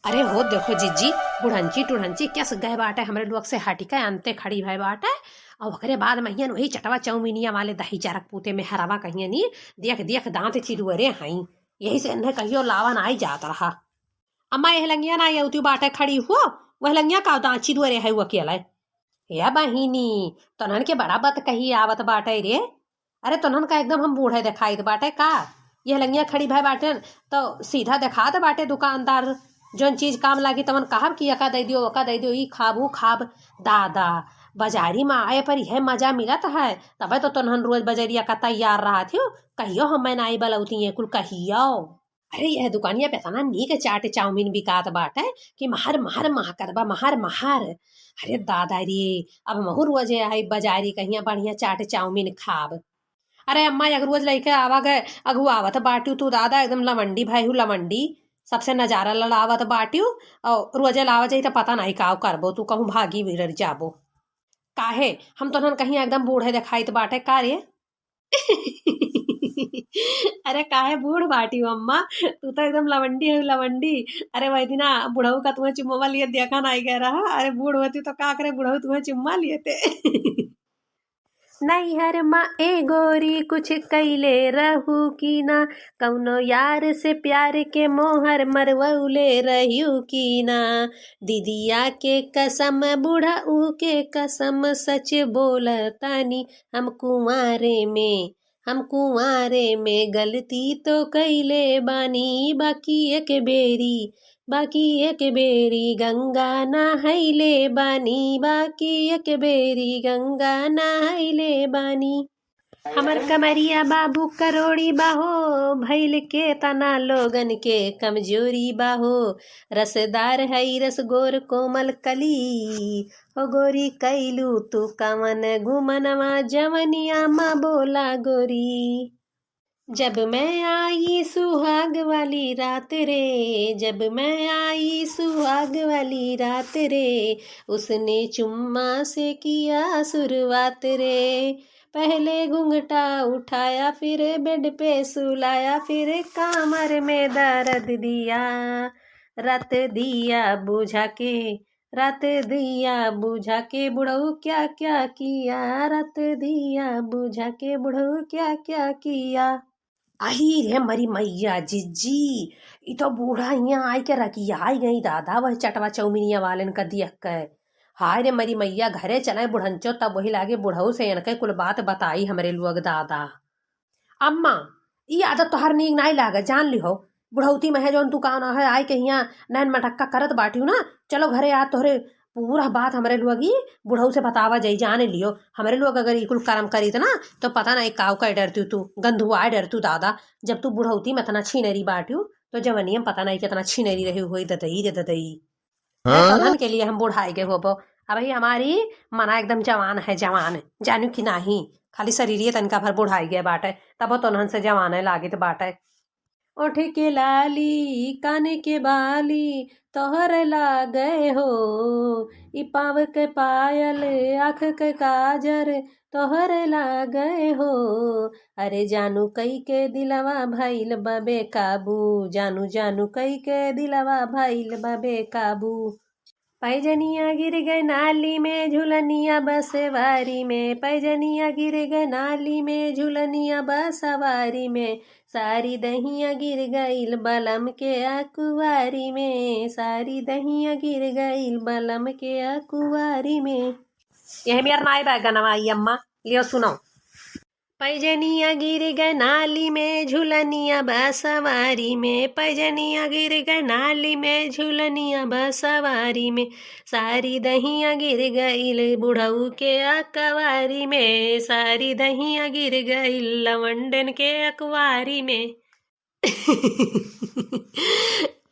अरे हो देखो जीजी, बुढ़ंची टुढ़ंची कैस गए बाटे हमरे लोग से हटिका अंते खड़ी भय बाटे। और ओकरे बाद महियन वही चटवा चौमिनिया वाले दही चारक पूते में हरावा कहिए नी। देख देख दांत चिरुअरे हई। यही से इन्हें कहियो लावा नाई जात रहा। अम्मा यह लंगिया ना यौती बाटे खड़ी हो। वह लंगिया का दांत चिरुअरे है वो अकेला। या बहिनी, तोनहन के बड़ा बत कही आवत बाटे रे। अरे तोनहन का एकदम हम बूढ़े दिखाई दे बाटे का। यह लंगिया खड़ी भय बाटे तो सीधा दिखा दे बाटे दुकानदार। जोन चीज काम लागी तमन कहब कि यका दे दियो ओका दे दियो, ई खाब ऊ खाब। दादा, बाजारी में आए पर यह मजा मिलत है। तबे तो तोनहन रोज बजरिया का तैयार रहा थी। कहियो हम मैं नाई बलौती कुल कहियो। अरे यह दुकानिया पे तना नीक चाट चाउमीन बिकात बाटे कि महर महर महकर बा महर महर। अरे दादा रे, अब महू रोज आई बाजारी कहिया बढ़िया चाट चाउमीन खाब। अरे अम्मा अगर रोज लेके आवा गए अगु आवत बाट्यू तू दादा एकदम लवंडी भाई हूँ लवंडी। सबसे नजारा लड़ावत बाट्यू। और रोजे लावा जाई तो पता नहीं काव करबो तू कहूँ भागी विरर जाबो। काहे हम तो कहीं एकदम बूढ़े दिखाई तो बाटे का रे। अरे काहे बूढ़ बाटी हो अम्मा, तू तो एकदम लवंडी है लवंडी। अरे वही दिना बुढ़ऊ का तुम्हें चुम्मा लिए देखा नहीं गया रहा। अरे बूढ़ होती तो का करे बुढ़ऊ तुम्हें चुम्मा लिए थे। नैहर माँ ए गोरी कुछ कैले रहू की ना। कौनो यार से प्यार के मोहर मरवौले रहू की ना। दीदिया के कसम बुढ़ऊ के कसम सच बोलतानी। हम कुंवारे में गलती तो कैले बानी। बाकी एक बेरी गंगा नहाइले बानी। बाकी एक बेरी गंगा नहाइले बानी। हमर कमरिया बाबू करोड़ी बाहो। भैल के तना लोगन के कमजोरी बाहो। रसदार है रस गोर कोमल कली। हो गोरी कैलू तू कमन घुमनवा जवनिया माँ बोला गोरी। जब मैं आई सुहाग वाली रात रे। जब मैं आई सुहाग वाली रात रे। उसने चुम्मा से किया शुरुआत रे। पहले घूंघटा उठाया फिर बेड पे सुलाया फिर कमर में दर्द दिया। रात दिया बुझा के रात दिया बुझा के बुढ़ऊ क्या क्या किया। रात दिया बुझा के बुढ़ऊ क्या क्या किया। आई रे मरी मैया जिज्जी, ई तो बूढ़ा यहाँ आई के रखिया आई गई दादा वह चटवा चौमिनिया वालन का देख के। हाय रे मरी मैया घरे चले बुढ़ंचो तब वही लागे बुढ़ऊ से इनके कुल बात बताई हमरे लोग दादा। अम्मा, ई आदत तोहर नीक नहीं लागे जान लिहो। बुढ़ौती में है जोन तू कौन है आई के यहाँ नैन मटक्का करत बाटियो ना। चलो घरे आ तोहरे पूरा बात हमरे लोग ही बुढ़ऊ से बतावा जाई जान लियो। हमरे लोग अगर इकुल कर्म करी ना तो पता नहीं काव का डरतू तू गंधुआ डरतू दादा। जब तू बुढ़ौती में तना छीनरी बाटियो तो जवनिया में पता नहीं कितना छीनरी रही हुई ददई रे ददई। तोहन के लिए हम बुढ़ाई के होबो। अब ही हमारी मना एकदम जवान है जवान जानू कि नाही। खाली शरीर तनका भर बुढ़ाई गए बाटे तब तोहन से जवान लागित बाटे। ओठ के लाली कान के बाली तोहर लागे हो। ई पाँव के पायल आँख के काजर तोहर लागे हो। अरे जानू कई के दिलवा भइल बबे काबू। जानू जानू कई के दिलवा भइल बबे काबू। पैजनिया गिर गए नाली में झुलनिया बसवारी में। पैजनिया गिर गए नाली में झुलनिया बसवारी में। सारी दहिया गिर गईल बलम के अकुवारी में। सारी दहिया गिर गईल बलम के अकुवारी में। यह मेरा नाई बैगनवा आई अम्मा लियो सुनो। पैजनिया गिर गए नाली में झुलनिया बसवारी में। पैजनिया गिर गए नाली में झुलनिया बसवारी में। सारी दहिया गिर गईल बुढ़ऊ के अकवारी में। सारी दहिया गिर गईल लवंडन के अकवारी में।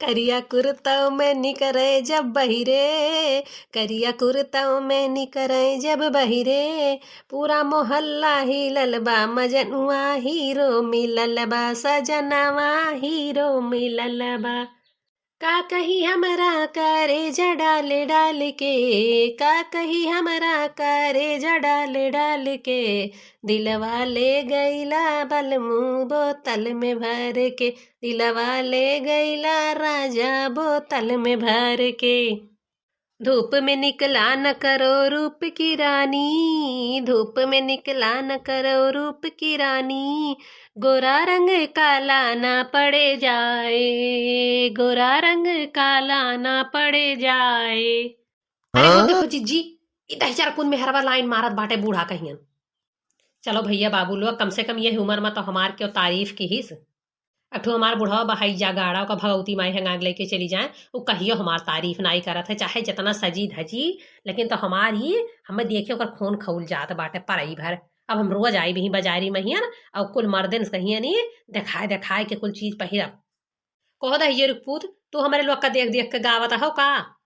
करिया कुर्ताओं में निकरे जब बहिरे। करिया कुर्ताओं में निकरे जब बहिरे। पूरा मोहल्ला हिलल बा मजनुआ हीरो मिलल बा। सजनवा हीरो मिलल बा। का कही हमरा करेजा डाल डाल के, का कही हमरा करेजा डाल डाल के, दिलवा ले गईला बलमू बोतल में भर के, दिलवा ले गईला राजा बोतल में भर के। धूप में निकला न करो रूप की रानी, धूप में निकला न करो रूप की रानी, गोरा रंग काला ना पड़े जाए, गोरा रंग काला ना पड़े जाए। अरे वो देखो जीजी, इधर चार कुन में हरवा लाइन मारत बाटे बूढ़ा कहियन। चलो भैया बाबू लोग, कम से कम ये उम्र में तो हमार क्यों तारीफ की हिस। अठू हमार बुढ़वा बहाई जा गाड़ा का भगवती माई हंगाग लेके चली जाए, वो कहियो हमार तारीफ नाई करत है, चाहे जितना सजी धजी, लेकिन तो हमार ही हमें देखे ओकर खून खौल जात बाटे परई भर। अब हम रोज आई भी बाजारी में हियन और कुल मर्दन सही नहीं दिखाए दिखाए के कुल चीज पहिरब। कहो दहिए रुकपूत, तू हमारे लोग का देख देख के गावत हो का?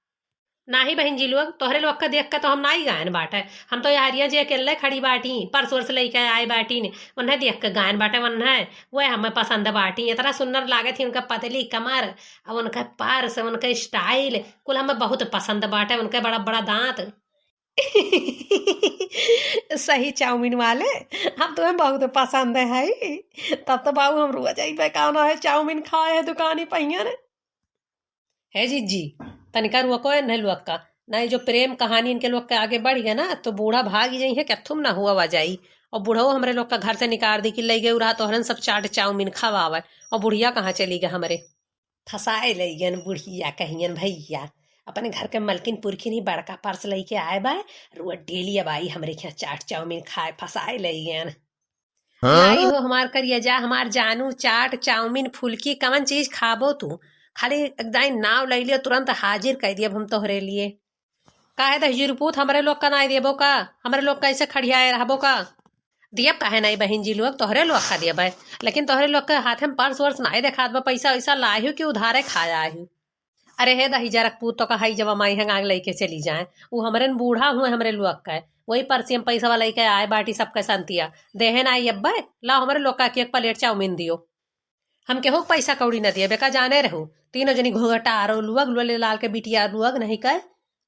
नाही बहन जी लोग, तोहरे लोग का देख के तो हम नाई गायन बाटे, हम तो यारिया जे अकेले खड़ी बाटी परसों से लेके आए बाटी ने उन्हें देख के गायन बाटे, उन्हें वह हमें पसंद बाटी। इतना सुंदर लागे थी उनका पतली कमर और उनका पर्स, उनका स्टाइल कुल हमें बहुत पसंद बाटे, उनके बड़ा बड़ा दांत। सही चाउमीन वाले, हम तुम्हें बहुत पसंद है। तब तो बाबू हम रोज आई बेकाना है चाउमीन खाए है दुकानी पहियन है। जीजी तनिका रुको है नहीं लुक का नहीं, जो प्रेम कहानी इनके लोग के आगे बढ़ गया ना तो बूढ़ा भाग ही जाई है क्या तुम ना हुआ वजाई। और बूढ़ो हमारे लोग का घर से निकाल दी कि ले गए रहा तो हरन सब चाट चाउमीन खावा, और बुढ़िया कहाँ चली गए हमारे फसाए ले गन बुढ़िया कहियन भैया। अपने घर के मलकिन पुरखिन ही बड़का पर्स लेके आए बा, रुआ डेली अब आई हमरे यहाँ चाट चाउमीन खाए, फसाए ले गन। नहीं हो हमार करिया जा, हमार जानू चाट चाउमीन फुल्की कवन चीज खाबो तू, खाली एकदम नाव ले लियो तुरंत हाजिर कर दिया हम तोहरे लिए। काहे दही रुपूत हमारे लोग का नहीं देबो का, हमारे लोग कैसे खड़ियाए रहबो का? दियब काहे नहीं बहन जी लोग, तोहरे लोग खा दियब, लेकिन तोहरे लोग के हाथ में पर्स वर्स नहीं देखा दबा, पैसा वैसा लाही कि उधारे खाया ही। अरे हे दही जरक पूत तो कहा जब माई हंगाग लेके चली जाए, वो हमारे बूढ़ा हुए हमारे लोग का वही पर्सी में पैसा वाला लेके आए बाटी सबके संतिया देहे ना आई अब्बे ला हमारे लोग का एक प्लेट चाउमीन दियो। हम केहो पैसा कौड़ी न दिए बेका जाने रहू, तीनों जनी घोघटा आरो लुअग लुअले लाल के बिटिया लुअग नहीं कह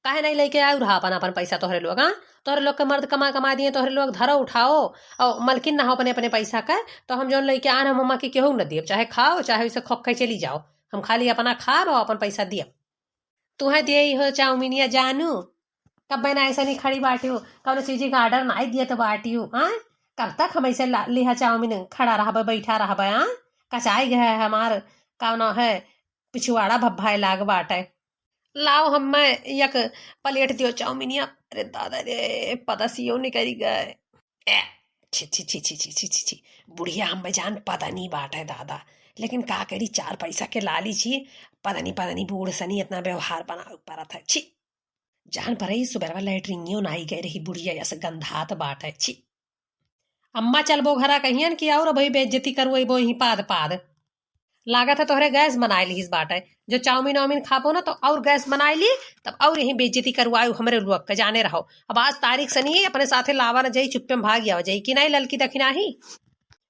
काहे नहीं लेके आए रहा अपन अपन पैसा तोहरे लोग। हाँ तोहरे लोग के मर्द कमा कमा दिए, तोहरे लोग धरो उठाओ और मलकिन ना हो अपने अपने पैसा का, तो हम जो लेके आन हम मम्मा के केहू न दिए, चाहे खाओ चाहे उसे खोखे चली जाओ, हम खाली अपना खाब और अपन पैसा दिए। तुम्हें दिए हो चाउमीन या जानू कब मैं ऐसा नहीं खड़ी बाटी हूँ, कौन चीज का ऑर्डर नहीं दिया तो बाटी हूँ। हाँ कब तक हम ऐसे लिहा चाउमीन खड़ा रहा बैठा रहा। हाँ कचाई गया है हमार कौन है पिछुआड़ा भब्भाए लाग बाटे, लाओ हम मैं एक प्लेट दियो चाउमीनिया। अरे दादा रे पदसियो निकल गए, छी छी छी छी छी छी छी बुढ़िया हम जान पता नहीं बाटे दादा, लेकिन का करी चार पैसा के लाली छी, पता नहीं बूढ़ सनी इतना व्यवहार बना पड़ा था। छी जान पर ही सुबह लैटरिंगियों नाई गई रही बुढ़िया ऐसे गंधात बाट है। छी अम्मा चलबो घरा कहियन कि और भाई बेइज्जती करवो वो ही पाद पाद लागत है तोहरे गैस बनाए ली इस बाटे, जो चाउमीन वाउमीन खाबो ना तो और गैस बनाए ली तब और यही बेइज्जती करवायु हमरे लोग के जाने रहो। अब आज तारीख सनी अपने साथे लावा न जाई चुप्पे में भाग गया जाई कि नहीं ललकी दखिना ही।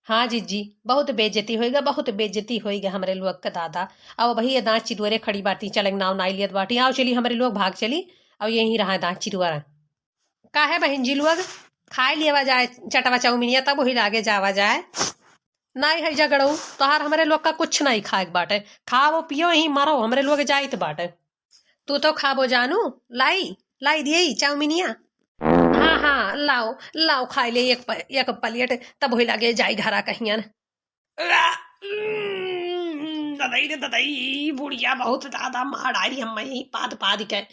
हाँ जीजी बहुत बेइज्जती होएगा, बहुत बेइज्जती होएगा हमरे लोग का दादा। अब भैया दांत चिदुअरे खड़ी बाटी चले नाव नाई लियत बाटी आओ चली हमरे लोग भाग चली और यही रहा दांत चिदुअरा। काहे बहन जी लोग खाए लिया जाए चटवा चाउमीनिया तब वही लागे जावा जाए, नहीं है झगड़ू तोहार हमरे लोग का कुछ नहीं खाए बाटे, खाओ पियो ही मरो हमरे लोग जाइत बाटे। तू तो खाबो जानू, लाई लाई दिए चाउमीनिया। हाँ हाँ लाओ लाओ खाई ले एक प्लेट तब वही लागे जाई घरा कहियन। ददाई रे ददाई बुढ़िया बहुत ज्यादा मार आई हम ही पाद पाद के।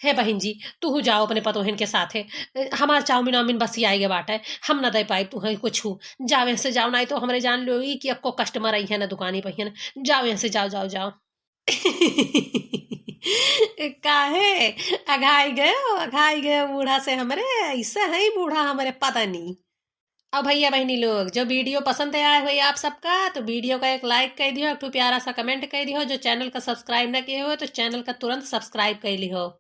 हे बहन जी तू जाओ अपने पतोहन के साथ है, हमार चाउमीन वाउमीन बस आएगा बाटे, हम न दे पाए तू कुछ जावे से जाओ, नहीं तो हमरे जान लो कि अक्को कस्टमर आई है ना दुकानी पहियन, जाओ यहाँ से जाओ जाओ जाओ। काहे अघाई गए बूढ़ा से हमरे, ऐसा है बूढ़ा हमारे पता नहीं। अब भैया बहनी लोग जो वीडियो पसंद आया हुई आप सबका तो वीडियो का एक लाइक कर दियो, एक तो प्यारा सा कमेंट कर दियो, जो चैनल का सब्सक्राइब ना किए हो तो चैनल का तुरंत सब्सक्राइब कर लियो।